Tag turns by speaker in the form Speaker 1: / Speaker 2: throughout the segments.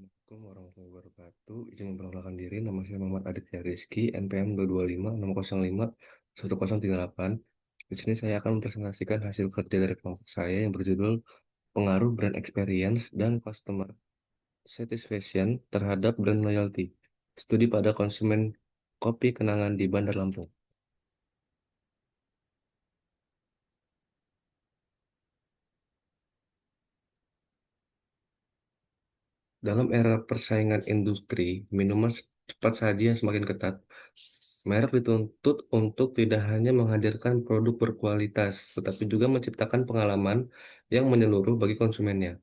Speaker 1: Assalamualaikum warahmatullahi wabarakatuh. Izin memperkenalkan diri, nama saya Muhammad Aditya Rizky, NPM 225-605-1038. Di sini saya akan mempresentasikan hasil kerja dari kelompok saya yang berjudul Pengaruh Brand Experience dan Customer Satisfaction terhadap Brand Loyalty. Studi pada konsumen kopi kenangan di Bandar Lampung. Dalam era persaingan industri, minuman cepat saji yang semakin ketat, merek dituntut untuk tidak hanya menghadirkan produk berkualitas, tetapi juga menciptakan pengalaman yang menyeluruh bagi konsumennya.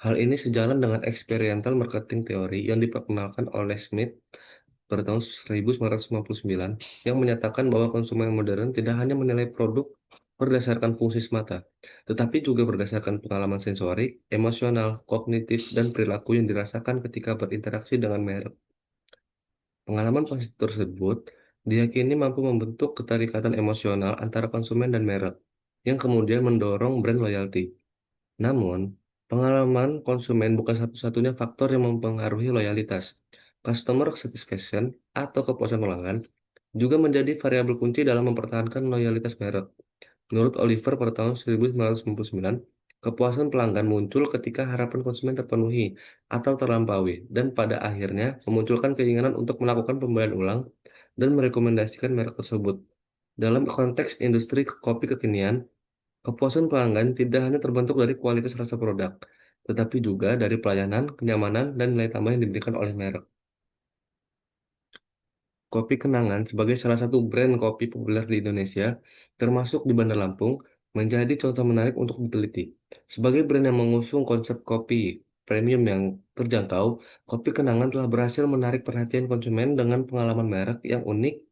Speaker 1: Hal ini sejalan dengan experiential marketing teori yang diperkenalkan oleh Smith pada tahun 1959, yang menyatakan bahwa konsumen modern tidak hanya menilai produk berdasarkan fungsi semata, tetapi juga berdasarkan pengalaman sensorik, emosional, kognitif, dan perilaku yang dirasakan ketika berinteraksi dengan merek. Pengalaman positif tersebut diyakini mampu membentuk keterikatan emosional antara konsumen dan merek, yang kemudian mendorong brand loyalty. Namun, pengalaman konsumen bukan satu-satunya faktor yang mempengaruhi loyalitas. Customer satisfaction atau kepuasan pelanggan juga menjadi variabel kunci dalam mempertahankan loyalitas merek. Menurut Oliver pada tahun 1999, kepuasan pelanggan muncul ketika harapan konsumen terpenuhi atau terlampaui, dan pada akhirnya memunculkan keinginan untuk melakukan pembelian ulang dan merekomendasikan merek tersebut. Dalam konteks industri kopi kekinian, kepuasan pelanggan tidak hanya terbentuk dari kualitas rasa produk, tetapi juga dari pelayanan, kenyamanan, dan nilai tambah yang diberikan oleh merek. Kopi Kenangan sebagai salah satu brand kopi populer di Indonesia, termasuk di Bandar Lampung, menjadi contoh menarik untuk diteliti. Sebagai brand yang mengusung konsep kopi premium yang terjangkau, Kopi Kenangan telah berhasil menarik perhatian konsumen dengan pengalaman merek yang unik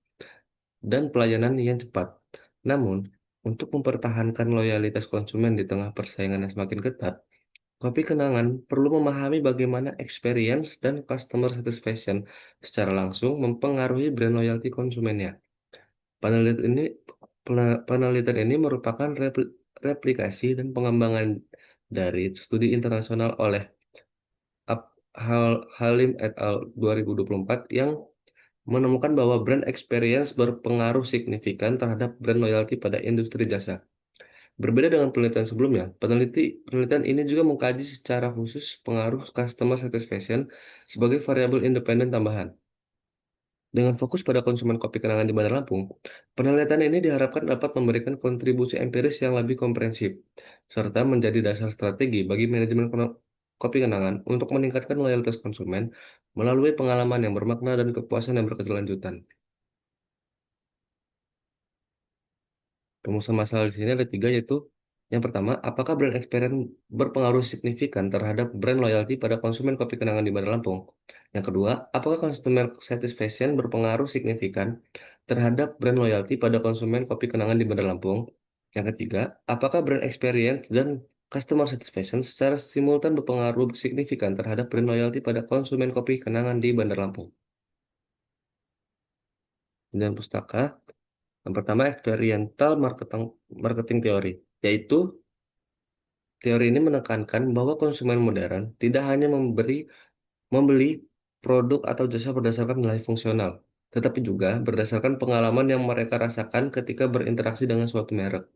Speaker 1: dan pelayanan yang cepat. Namun, untuk mempertahankan loyalitas konsumen di tengah persaingan yang semakin ketat, Kopi Kenangan perlu memahami bagaimana experience dan customer satisfaction secara langsung mempengaruhi brand loyalty konsumennya. Penelitian ini penelitian ini merupakan replikasi dan pengembangan dari studi internasional oleh Halim et al. 2024 yang menemukan bahwa brand experience berpengaruh signifikan terhadap brand loyalty pada industri jasa. Berbeda dengan penelitian sebelumnya, penelitian ini juga mengkaji secara khusus pengaruh customer satisfaction sebagai variabel independen tambahan. Dengan fokus pada konsumen kopi kenangan di Bandar Lampung, penelitian ini diharapkan dapat memberikan kontribusi empiris yang lebih komprehensif, serta menjadi dasar strategi bagi manajemen kopi kenangan untuk meningkatkan loyalitas konsumen melalui pengalaman yang bermakna dan kepuasan yang berkelanjutan. Rumusan masalah di sini ada tiga, yaitu yang pertama, apakah brand experience berpengaruh signifikan terhadap brand loyalty pada konsumen kopi kenangan di Bandar Lampung? Yang kedua, apakah customer satisfaction berpengaruh signifikan terhadap brand loyalty pada konsumen kopi kenangan di Bandar Lampung? Yang ketiga, apakah brand experience dan customer satisfaction secara simultan berpengaruh signifikan terhadap brand loyalty pada konsumen kopi kenangan di Bandar Lampung? Dan pustaka, yang pertama, experiential marketing teori, yaitu teori ini menekankan bahwa konsumen modern tidak hanya membeli produk atau jasa berdasarkan nilai fungsional, tetapi juga berdasarkan pengalaman yang mereka rasakan ketika berinteraksi dengan suatu merek.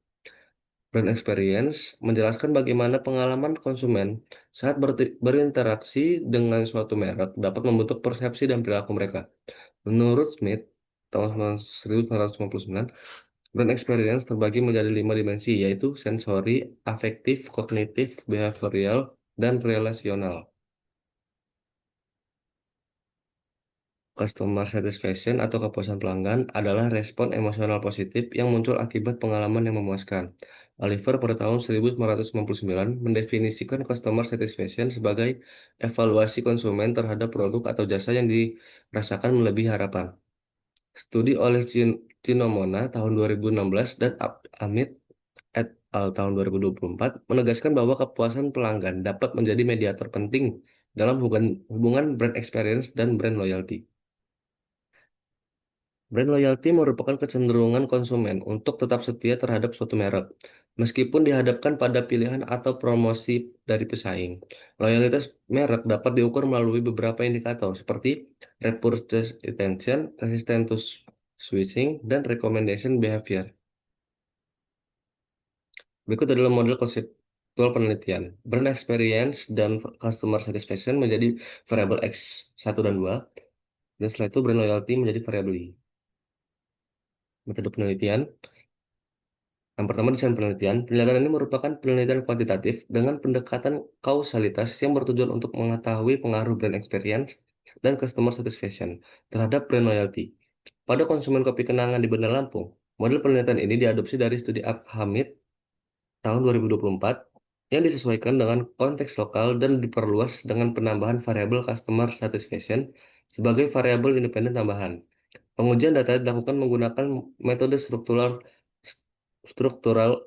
Speaker 1: Brand experience menjelaskan bagaimana pengalaman konsumen saat berinteraksi dengan suatu merek dapat membentuk persepsi dan perilaku mereka. Menurut Smith, tahun 1999, brand experience terbagi menjadi 5 dimensi, yaitu sensori, afektif, kognitif, behavioral, dan relasional. Customer satisfaction atau kepuasan pelanggan adalah respon emosional positif yang muncul akibat pengalaman yang memuaskan. Oliver pada tahun 1999 mendefinisikan customer satisfaction sebagai evaluasi konsumen terhadap produk atau jasa yang dirasakan melebihi harapan. Studi oleh Cinomona tahun 2016 dan Amit et al. Tahun 2024 menegaskan bahwa kepuasan pelanggan dapat menjadi mediator penting dalam hubungan brand experience dan brand loyalty. Brand loyalty merupakan kecenderungan konsumen untuk tetap setia terhadap suatu merek. meskipun dihadapkan pada pilihan atau promosi dari pesaing. Loyalitas merek dapat diukur melalui beberapa indikator seperti repurchase intention, resistance to switching, dan recommendation behavior. Berikut adalah model konseptual penelitian. Brand experience dan customer satisfaction menjadi variabel X1 dan 2, dan setelah itu brand loyalty menjadi variabel Y. Metode penelitian. Yang pertama, desain penelitian. Penelitian ini merupakan penelitian kuantitatif dengan pendekatan kausalitas yang bertujuan untuk mengetahui pengaruh brand experience dan customer satisfaction terhadap brand loyalty pada konsumen kopi kenangan di Bandar Lampung. Model penelitian ini diadopsi dari studi Hamid tahun 2024 yang disesuaikan dengan konteks lokal dan diperluas dengan penambahan variabel customer satisfaction sebagai variabel independen tambahan. Pengujian data dilakukan menggunakan metode Structural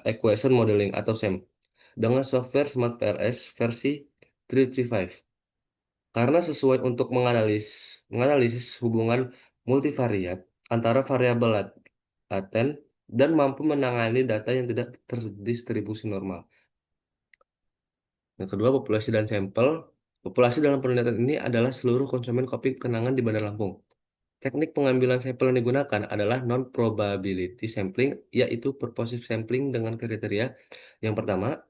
Speaker 1: Equation Modeling atau SEM dengan software Smart PLS versi 335 karena sesuai untuk menganalisis hubungan multivariat antara variabel laten dan mampu menangani data yang tidak terdistribusi normal. Yang kedua, populasi dan sampel. Populasi dalam penelitian ini adalah seluruh konsumen kopi kenangan di Bandar Lampung. Teknik pengambilan sampel yang digunakan adalah non-probability sampling, yaitu purposive sampling dengan kriteria yang pertama,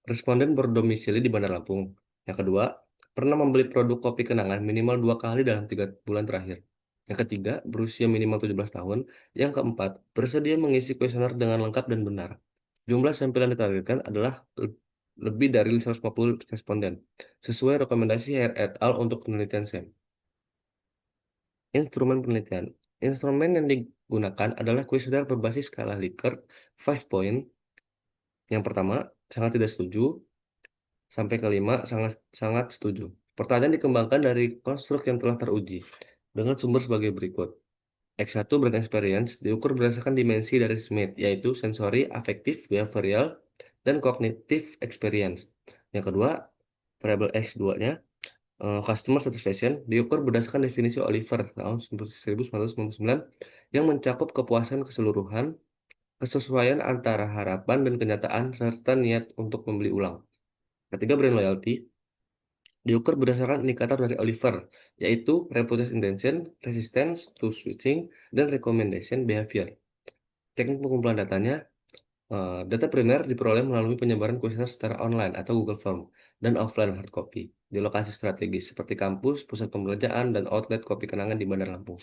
Speaker 1: responden berdomisili di Bandar Lampung. Yang kedua, pernah membeli produk kopi kenangan minimal 2 kali dalam 3 bulan terakhir. Yang ketiga, berusia minimal 17 tahun. Yang keempat, bersedia mengisi kuesioner dengan lengkap dan benar. Jumlah sampel yang ditargetkan adalah lebih dari 150 responden, sesuai rekomendasi Hare et al. Untuk penelitian SEM. Instrumen penelitian. Instrumen yang digunakan adalah kuesioner berbasis skala Likert 5 point. Yang pertama, sangat tidak setuju, sampai kelima, sangat sangat setuju. Pertanyaan dikembangkan dari konstruk yang telah teruji dengan sumber sebagai berikut. X1 brand experience diukur berdasarkan dimensi dari Smith, yaitu sensory, affective, behavioral, dan cognitive experience. Yang kedua, variabel X2-nya, customer satisfaction diukur berdasarkan definisi Oliver tahun 1999 yang mencakup kepuasan keseluruhan, kesesuaian antara harapan dan kenyataan, serta niat untuk membeli ulang. Ketiga, brand loyalty diukur berdasarkan indikator dari Oliver, yaitu repurchase intention, resistance to switching, dan recommendation behavior. Teknik pengumpulan datanya, data primer diperoleh melalui penyebaran kuesioner secara online atau Google Form dan offline hard copy di lokasi strategis seperti kampus, pusat pembelajaran, dan outlet kopi kenangan di Bandar Lampung.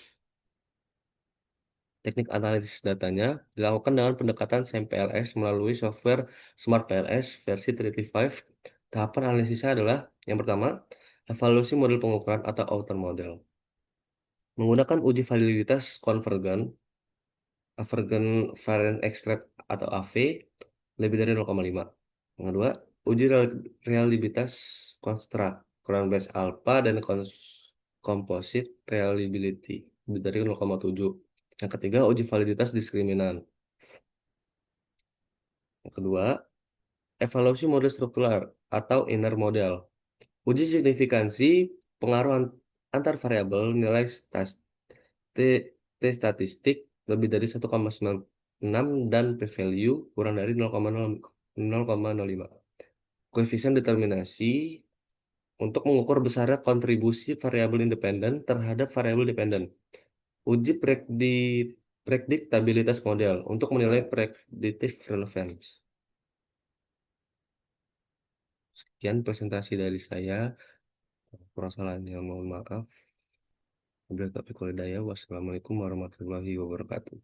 Speaker 1: Teknik analisis datanya dilakukan dengan pendekatan SEM-PLS melalui software Smart PLS versi 335. Tahapan analisisnya adalah yang pertama, evaluasi model pengukuran atau outer model. Menggunakan uji validitas konvergen, Avergen Variance Extract atau AV, lebih dari 0,5. Yang kedua, uji reliabilitas construct, Crown Base Alpha, dan Composite Reliability, lebih dari 0,7. Yang ketiga, uji validitas diskriminan. Yang kedua, evaluasi model struktural atau inner model. Uji signifikansi pengaruh antar variabel nilai T statistik lebih dari 1,96 dan p-value kurang dari 0,05. Koefisien determinasi untuk mengukur besarnya kontribusi variabel independen terhadap variabel dependen. Uji prediktabilitas model untuk menilai predictive relevance. Sekian presentasi dari saya. Kurang salahnya mohon maaf. Wabillahi taufiq wal hidayah. Wassalamualaikum warahmatullahi wabarakatuh.